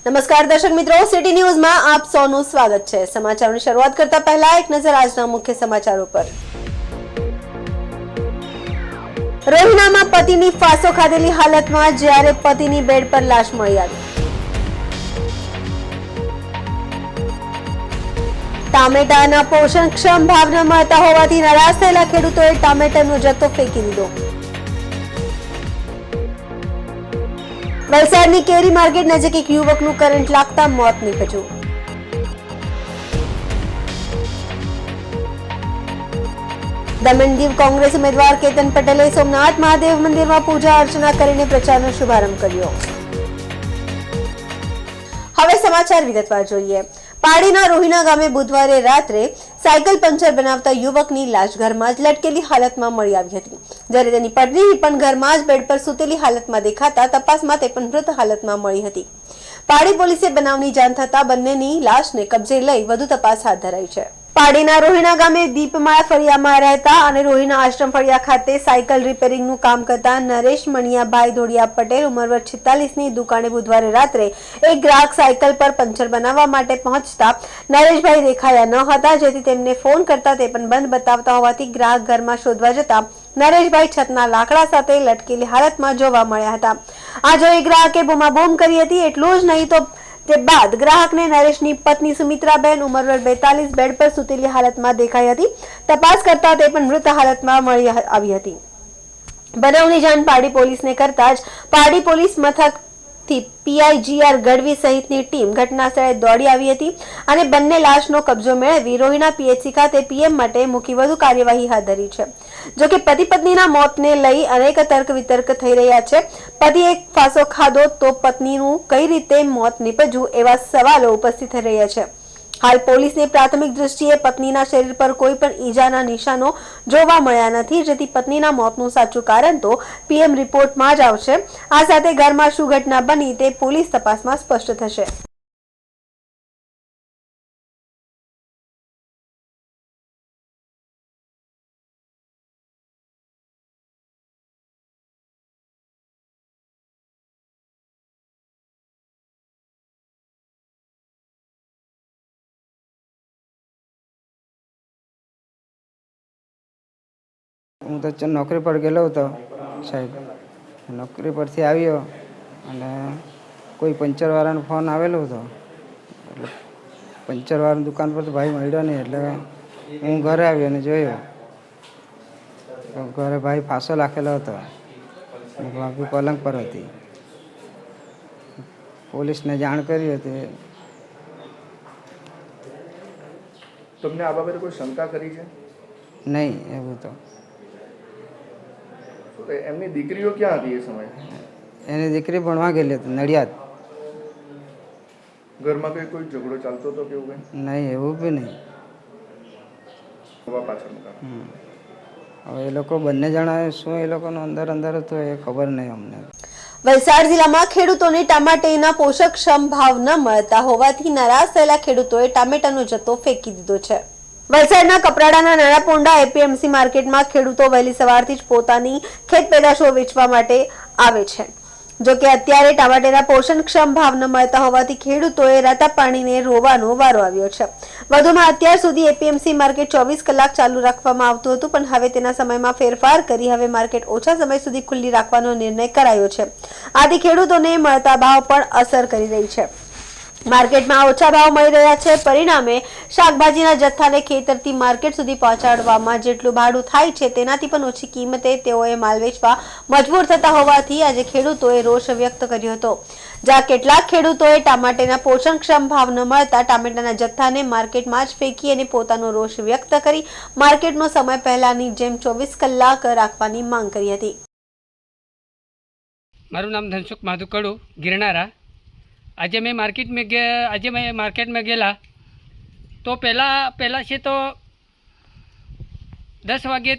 નમસ્કાર દર્શક મિત્રો, સિટી ન્યૂઝમાં આપ સૌનું સ્વાગત છે। સમાચારોની શરૂઆત કરતા પહેલા એક નજર આજના મુખ્ય સમાચારો પર। રોહિણામાં પતિની ફાંસો ખાધેલી હાલતમાં જ્યારે પતિની બેડ પર લાશ મળી આવી। ટામેટાના પોષણક્ષમ ભાવ ન મળતા હોવાથી નારાજ થયેલા ખેડૂતોએ ટામેટાનો જથ્થો ફેંકી દીધો। વલસાડની કેરી માર્કેટ નજીક એક યુવકનું કરંટ લાગતા મોત નીપજ્યું। દમણ દીવ કોંગ્રેસ ઉમેદવાર કેતન પટેલે સોમનાથ મહાદેવ મંદિરમાં પૂજા અર્ચના કરીને પ્રચારનો શુભારંભ કર્યો। હવે સમાચાર વિગતવાર જોઈએ। પાડીના રોહિણા ગામે બુધવારે રાત્રે સાયકલ પંચર બનાવતા યુવકની લાશ ઘરમાં જ લટકેલી હાલતમાં મળી આવી હતી, જ્યારે તેની પત્ની પણ ઘરમાં જ બેડ પર સૂતેલી હાલતમાં દેખાતા તપાસમાં તે પણ મૃત હાલતમાં મળી હતી। પાડી પોલીસે બનાવની જાણ થતા બંનેની લાશને કબજે લઈ વધુ તપાસ હાથ ધરાઈ છે। પાડીના રોહિણા ગામે દીપમાળા ફળિયામાં રહેતા અને રોહિણા આશ્રમ ફળિયા ખાતે સાયકલ રિપેરિંગનું કામ કરતા નરેશ મણિયાભાઈ ધોડિયા પટેલ ઉંમર વર્ષ 46ની દુકાને બુધવારે રાત્રે એક ગ્રાહક સાયકલ પર પંચર બનાવવા માટે પહોંચતા નરેશભાઈ દેખાયા ન હતા, જેથી તેમને ફોન કરતા તે પણ બંધ બતાવતા હોવાથી ગ્રાહક ઘરમાં શોધવા જતા નરેશભાઈ છતના લાકડા સાથે લટકેલી હાલતમાં જોવા મળ્યા હતા। આ જોઈ ગ્રાહકે બૂમાબૂમ કરી હતી। એટલું જ નહીં તો તે બાદ ગ્રાહકને નરેશની પત્ની સુમિત્રાબેન ઉંમર વર્ષ 42 બેડ પર સૂતેલી હાલતમાં દેખાઈ હતી। તપાસ કરતા તે પણ મૃત હાલતમાં મળી આવી હતી। બનાવની જાણ પાડી પોલીસને કરતા જ પાડી પોલીસ મથકથી પીઆઈજીઆર ગઢવી સહિતની ટીમ ઘટના સ્થળે દોડી આવી હતી અને બંને લાશનો કબજો મેળવી રોહિણા પીએચસી ખાતે પીએમ માટે મૂકી વધુ કાર્યવાહી હાથ ધરી છે। જો કે પતિ પત્નીના મોતને લઈ અનેક તર્ક વિતર્ક થઈ રહ્યા છે। પતિએ ફાંસો ખાધો તો પત્નીનું કઈ રીતે મોત નીપજ્યું એવા સવાલો ઉપસ્થિત થઈ રહ્યા છે। હાલ પોલીસને પ્રાથમિક દૃષ્ટિએ પત્નીના શરીર પર કોઈ પણ ઈજાના નિશાનો જોવા મળ્યા નથી, જેથી પત્નીના મોતનું સાચું કારણ તો પીએમ રિપોર્ટમાં જ આવશે। આ સાથે ઘરમાં શું ઘટના બની તે પોલીસ તપાસમાં સ્પષ્ટ થશે। હું તો નોકરી પર ગયેલો હતો સાહેબ। નોકરી પરથી આવ્યો અને કોઈ પંચરવાળાનો ફોન આવેલો હતો, એટલે પંચરવાળાની દુકાન પર તો ભાઈ મળ્યો નહીં, એટલે હું ઘરે આવ્યો અને જોયો ઘરે ભાઈ ફાંસો લાખેલો હતો, ભાભી પલંગ પર હતી। પોલીસને જાણ કરી હતી। તમને આ બાબતે કોઈ શંકા કરી છે? નહીં, એવું તો એમની દીકરીઓ ક્યાં હતી એ સમયે? એની દીકરી ભણવા ગયેલી હતી નડિયાદ। ઘરમાં કોઈ ઝઘડો ચાલતો હતો કે એવું કંઈ? નહીં, એવું બી નહીં। પાછળનું કારણ હવે એ લોકો બંને જણા શું એ લોકોનો અંદર હતો એ ખબર નહીં અમને। વલસાડ જિલ્લામાં ખેડૂતોને ટામેટાના પોષકક્ષમ ભાવ ન મળતા હોવાથી નારાજ થયેલા ખેડૂતોએ ટામેટાનો જથ્થો ફેંકી દીધો છે। વલસાડના કપરાડાના નાણાપોંડા એપીએમસી માર્કેટમાં ખેડૂતો વહેલી સવારથી જ પોતાની ખેત પેદાશો વેચવા માટે આવે છે। જો કે અત્યારે ટામેટાના પોષણક્ષમ ભાવ ન મળતા હોવાથી ખેડૂતોએ રાતા પાણીને રોવાનો વારો આવ્યો છે। વધુમાં અત્યાર સુધી એપીએમસી માર્કેટ 24 કલાક ચાલુ રાખવામાં આવતું હતું, પણ હવે તેના સમયમાં ફેરફાર કરી હવે માર્કેટ ઓછા સમય સુધી ખુલ્લી રાખવાનો નિર્ણય કરાયો છે। આથી ખેડૂતોને મળતા ભાવ પણ અસર કરી રહી છે। માર્કેટમાં ઓછા ભાવ મળી રહ્યા છે, પરિણામે શાકભાજીના જથ્થાને ખેતરથી માર્કેટ સુધી પહોંચાડવામાં જેટલું ભાડું થાય છે તેનાથી પણ ઓછી કિંમતે તેઓએ માલ વેચવા મજબૂર થતા હોવાથી આજે ખેડૂતોએ રોષ વ્યક્ત કર્યો હતો। જ્યાં કેટલાક ખેડૂતોએ ટામેટાના પોષણક્ષમ ભાવ ન મળતા ટામેટાના જથ્થાને માર્કેટમાં જ ફેંકી અને પોતાનો રોષ વ્યક્ત કરી માર્કેટનો સમય પહેલાની જેમ 24 કલાક રાખવાની માંગ કરી હતી। મારું નામ ધનસુખ માધુકડુ ગિરનારા। આજે મેં માર્કેટમાં ગયેલા તો પહેલાં છે તો 10 વાગે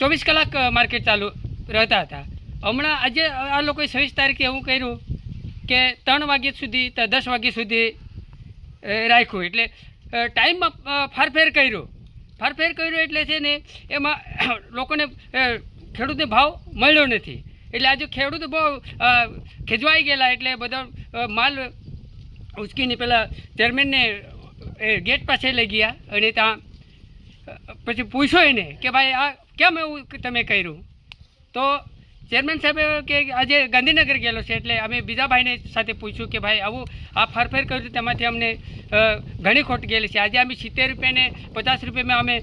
24 કલાક માર્કેટ ચાલુ રહેતા હતા। હમણાં આજે આ લોકોએ 26 તારીખે એવું કર્યું કે 3 વાગ્યા સુધી 10 વાગ્યા સુધી રાખ્યું, એટલે ટાઈમમાં ફારફેર કર્યો એટલે છે ને એમાં લોકોને ખેડૂતને ભાવ મળ્યો નથી। એટલે આજે ખેડૂતો બહુ ખીજવાઈ ગયેલા, એટલે બધો માલ ઉચકીને પેલા ચેરમેનને ગેટ પાસે લઈ ગયા અને ત્યાં પછી પૂછ્યો એને કે ભાઈ આ કેમ એવું તમે કર્યું? તો ચેરમેન સાહેબે કે આજે ગાંધીનગર ગયેલો છે એટલે અમે બીજા ભાઈને સાથે પૂછ્યું કે ભાઈ આવું આ ફરફેર કર્યું તેમાંથી અમને ઘણી ખોટ ગયેલી છે. આજે અમે 70 રૂપિયાને 50 રૂપિયામાં અમે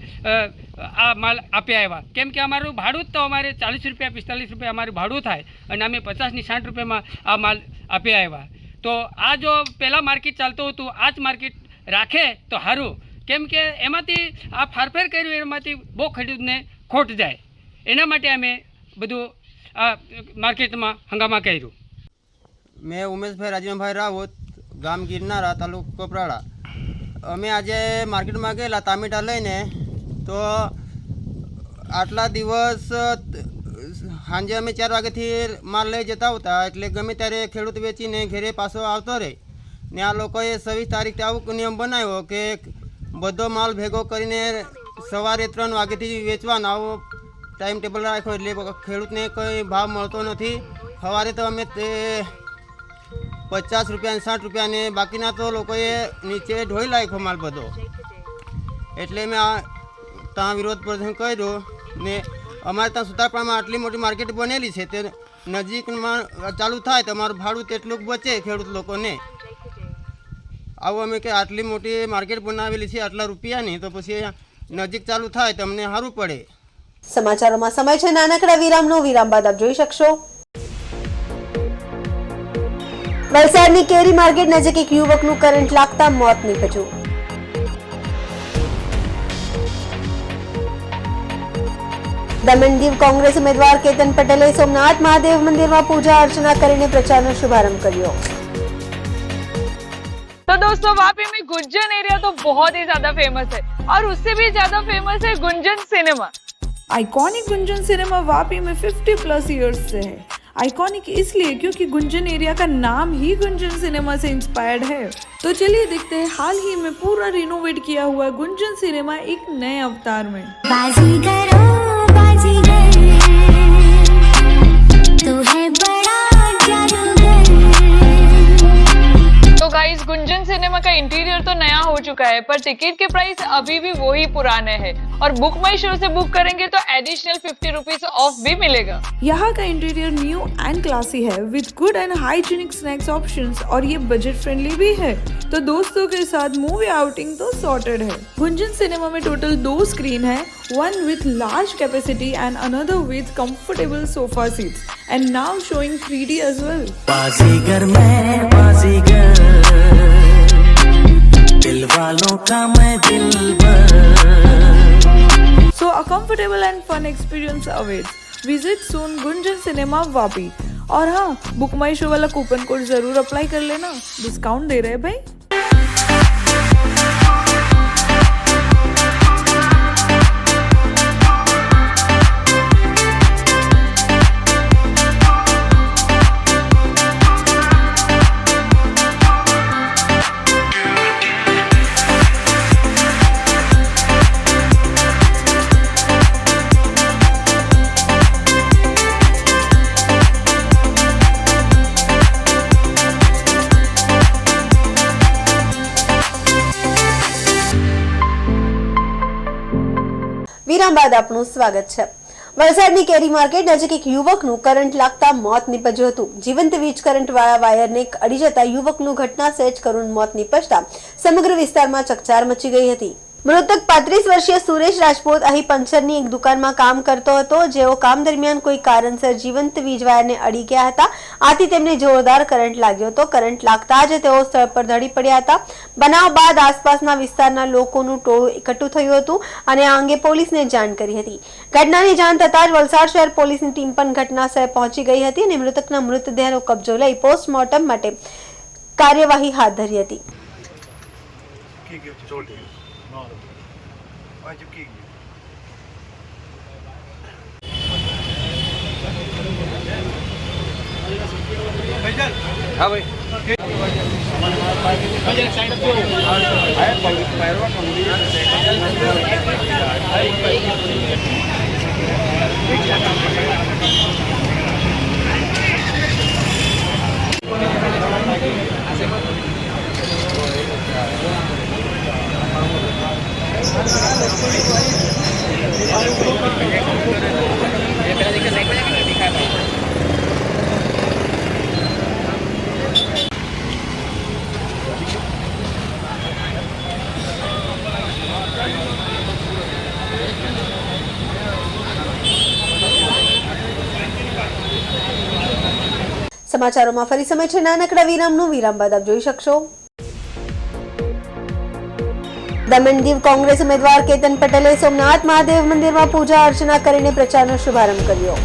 આ માલ આપી આવ્યા, કેમ કે અમારું ભાડું જ તો અમારે 40 રૂપિયા 45 રૂપિયા અમારું ભાડું થાય અને અમે 50 60 રૂપિયામાં આ માલ આપી આવ્યા. તો આ જો પહેલાં માર્કેટ ચાલતું હતું આ જ માર્કેટ રાખે તો સારું, કેમ કે એમાંથી આ ફરફેર કર્યું એમાંથી બહુ ખેડૂતને ખોટ જાય, એના માટે અમે બધું આ માર્કેટમાં હંગામા કર્યું. मैं उमेश भाई राजीव रावत गाम गिरनारा तालुको कपराड़ा अमे आज मार्केट में गए टामेटा लईने तो आटला दिवस सांजे अमे 4 वाग्याथी माल लई जता होता एटले गमे त्यारे खेडूत वेचीने घरे पाछो आवतो रहे ने आ लोकोए 26 तारीखे आवो नियम बनाव्यो के बधो माल भेगो करीने सवारे 3 वाग्याथी वेचवानो आवो टाइम टेबल राख्यो एटले खेडूतने कोई भाव मळतो नथी. सवारे तो अमे 50 રૂપિયા 60 રૂપિયા ને બાકીના તો લોકોએ નીચે ઢોઈ નાખ્યો માલ બધો, એટલે મેં ત્યાં વિરોધ પ્રદર્શન કર્યો ને અમારે ત્યાં સુતારપાડામાં આટલી મોટી માર્કેટ બનેલી છે તે નજીકમાં ચાલુ થાય તો અમારું ભાડું તેટલું બચે ખેડૂત લોકોને. આવું અમે કે આટલી મોટી માર્કેટ બનાવેલી છે આટલા રૂપિયાની તો પછી નજીક ચાલુ થાય તો અમને સારું પડે. સમાચારોમાં સમય છે નાનકડા વિરામનો. વિરામ બાદ આપ જોઈ શકશો વલસાડની કેરી માર્કેટ નજીક એક યુવકનું કરંટ લાગતા મોત નીપજ્યું. દમણ દીવ કોંગ્રેસ ઉમેદવાર કેતન પટેલે સોમનાથ મહાદેવ મંદિરમાં પૂજા અર્ચના કરીને પ્રચારનો શુભારંभ કર્યો. तो दोस्तों वापी में गुंजन एरिया तो बहुत ही ज्यादा फेमस है और उससे भी ज्यादा फेमस है Gunjan cinema. Iconic Gunjan cinema Vapi में 50 प्लस ईयर्स से है. आइकॉनिक इसलिए क्योंकि गुंजन एरिया का नाम ही गुंजन सिनेमा से इंस्पायर्ड है. तो चलिए देखते हैं हाल ही में पूरा रिनोवेट किया हुआ गुंजन सिनेमा एक नए अवतार में. बाजीगर तो है बड़ा जादूगर. तो गाइस गुंजन सिनेमा का इंटीरियर तो नया हो चुका है पर टिकट के प्राइस अभी भी वही पुराने हैं और बुक माई शो से बुक करेंगे तो एडिशनल 50 रुपीज ऑफ भी मिलेगा. यहाँ का इंटीरियर न्यू एंड क्लासी है with good and hygienic snacks options और ये बजट फ्रेंडली भी है. तो दोस्तों के साथ मूवी आउटिंग तो सॉर्टेड है. गुंजन सिनेमा में टोटल 2 स्क्रीन है, one with large capacity and another with comfortable sofa seats and now showing 3D as well. बाजीगर मैं बाजीगर दिल वालों का मैं दिलबर. So a comfortable and fun experience awaits. Visit soon Gunjan cinema Vapi. और हाँ, बुक माई शो वाला कूपन कोड जरूर अप्लाई कर लेना, डिस्काउंट दे रहे हैं भाई. વિરામ બાદ આપનું સ્વાગત છે. વલસાડની કેરી માર્કેટ નજીક એક યુવકનું કરંટ લાગતા મોત નીપજ્યું હતું. જીવંત વીજ કરંટ વાળા વાયરને અડી જતા યુવકનું ઘટના સ્થળે જ કરુણ મોત નીપજતા સમગ્ર વિસ્તારમાં ચકચાર મચી ગઈ હતી. મૃતક 35 વર્ષીય સુરેશ રાજપૂત અહીં પંચરની એક દુકાનમાં કામ કરતો હતો, જેઓ કામ દરમિયાન કોઈ કારણસર જીવંત વીજ વાયરને અડી ગયા હતા. આથી તેમને જોરદાર કરંટ લાગ્યો હતો. કરંટ લાગતા જ તેઓ સ્થળ પર ઢળી પડ્યા હતા. બનાવ બાદ આસપાસના વિસ્તારના લોકોનું ટોળું એકઠું થયું હતું અને આ અંગે પોલીસને જાણ કરી હતી. ઘટનાની જાણ થતાં જ વલસાડ શહેર પોલીસની ટીમ પણ ઘટના સ્થળે પહોંચી ગઈ હતી અને મૃતકના મૃતદેહનો કબજો લઈ પોસ્ટમોર્ટમ માટે કાર્યવાહી હાથ ધરી હતી. हाँ भाई સમાચારોમાં ફરી સમય છે નાનકડા વિરામનું. વિરામ બાદ આપ જોઈ શકશો. દમણ દીવ કોંગ્રેસ ઉમેદવાર કેતન પટેલે સોમનાથ મહાદેવ મંદિરમાં પૂજા અર્ચના કરીને પ્રચારનો શુભારંભ કર્યો.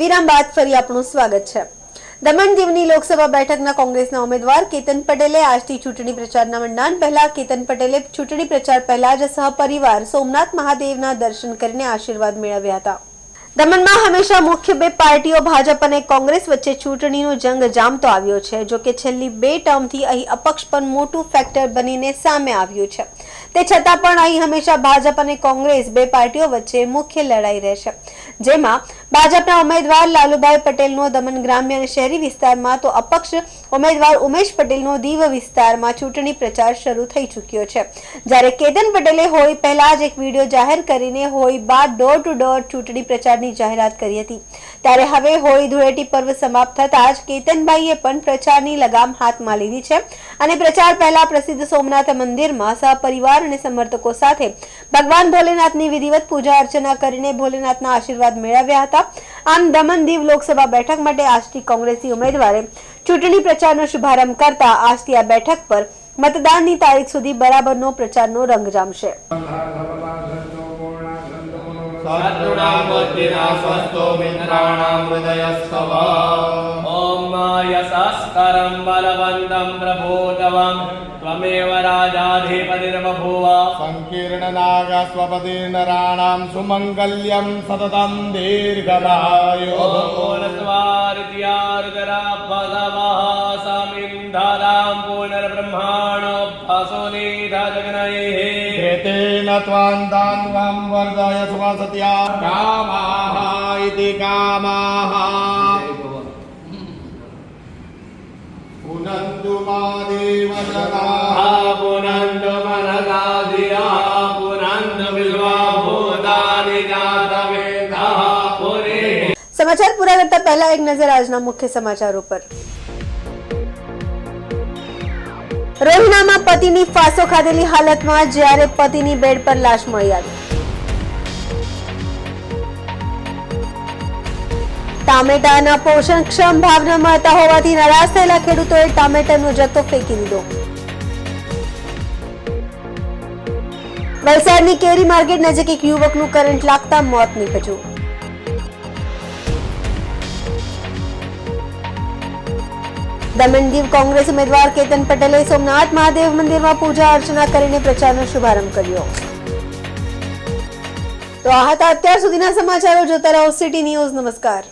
વિરામ બાદ ફરી આપનું સ્વાગત છે. દમણ દીવની લોકસભા બેઠકના કોંગ્રેસના ઉમેદવાર કેતન પટેલે આજથી ચૂંટણી પ્રચારના મંડાણ પહેલા કેતન પટેલે ચૂંટણી પ્રચાર પહેલા જ સહપરિવાર સોમનાથ મહાદેવના દર્શન કરીને આશીર્વાદ મેળવ્યા હતા. દમણમાં હંમેશા મુખ્ય બે પાર્ટીઓ ભાજપ અને કોંગ્રેસ વચ્ચે ચૂંટણીનો જંગ જામતો આવ્યો છે. જો કે છેલ્લી 2 ટર્મથી અહીં અપક્ષ પણ મોટું ફેક્ટર બનીને સામે આવ્યું છે. તે છતાં પણ અહીં હંમેશા ભાજપ અને કોંગ્રેસ બે પાર્ટીઓ વચ્ચે મુખ્ય લડાઈ રહેશે, જેમાં ભાજપના ઉમેદવાર લાલુભાઈ પટેલનો દમણ ગ્રામ્ય અને શહેરી વિસ્તારમાં તો અપક્ષ ઉમેદવાર ઉમેશ પટેલનો દીવ વિસ્તારમાં ચૂંટણી પ્રચાર શરૂ થઈ ચૂક્યો છે. જ્યારે કેતન પટેલે હોળી પહેલા જ એક વિડીયો જાહેર કરીને હોળી બાદ ડોર ટુ ડોર ચૂંટણી પ્રચારની જાહેરાત કરી હતી. ત્યારે હવે હોળી ધૂળેટી પર્વ સમાપ્ત થતા જ કેતનભાઈએ પણ પ્રચારની લગામ હાથમાં લીધી છે અને પ્રચાર પહેલા પ્રસિદ્ધ સોમનાથ મંદિરમાં સહપરિવાર અને સમર્થકો સાથે ભગવાન ભોલેનાથની વિધિવત પૂજા અર્ચના કરીને ભોલેનાથના આશીર્વાદ મેળવ્યા હતા. આમ દમણ દીવ લોકસભા બેઠક માટે આજથી કોંગ્રેસી ઉમેદવારે ચૂંટણી પ્રચારનો શુભારંભ કરતા આજથી આ બેઠક પર મતદાનની તારીખ સુધી બરાબરનો પ્રચારનો રંગ જામશે. यशस्करं बलवन्तं प्रभूतवं त्वमेव राजाधिपतिर्बभूव संकीर्णनागस्वपतिर्नराणां सुमङ्गल्यं सततं दीर्घमायुः समिन्धरां पुनर्ब्रह्माणोऽभ्यसोनिधजगनैः एतेन त्वान्तान्वं वर्धय सुमसत्या कामाः इति कामाः पुनन्तु मादेव जगाः पुनन्तु मनसा धिया पुनन्तु विश्वा भूतानि जातवेदाः पुरे. સમાચાર પૂરા કરતા પહેલા એક નજર આજના મુખ્ય સમાચારો પર. રોહિણામાં પતિની ફાંસો ખાધેલી હાલતમાં જ્યારે પતિની બેડ પર લાશ મળી આવી. ટામેટાના પોષણક્ષમ ભાવ ન મળતા હોવાથી નારાજ થયેલા ખેડૂતોએ ટામેટાનો જથ્થો ફેંકી દીધો. વલસાડની કેરી માર્કેટ નજીક એક યુવકનું કરંટ લાગતા મોત નીપજ્યું. દમણ દીવ કોંગ્રેસ ઉમેદવાર કેતન પટેલે સોમનાથ મહાદેવ મંદિરમાં પૂજા અર્ચના કરીને પ્રચારનો શુભારંભ કર્યો. તો આ હતા અત્યાર સુધીના સમાચારો. જોતા રહો સિટી ન્યૂઝ. નમસ્કાર.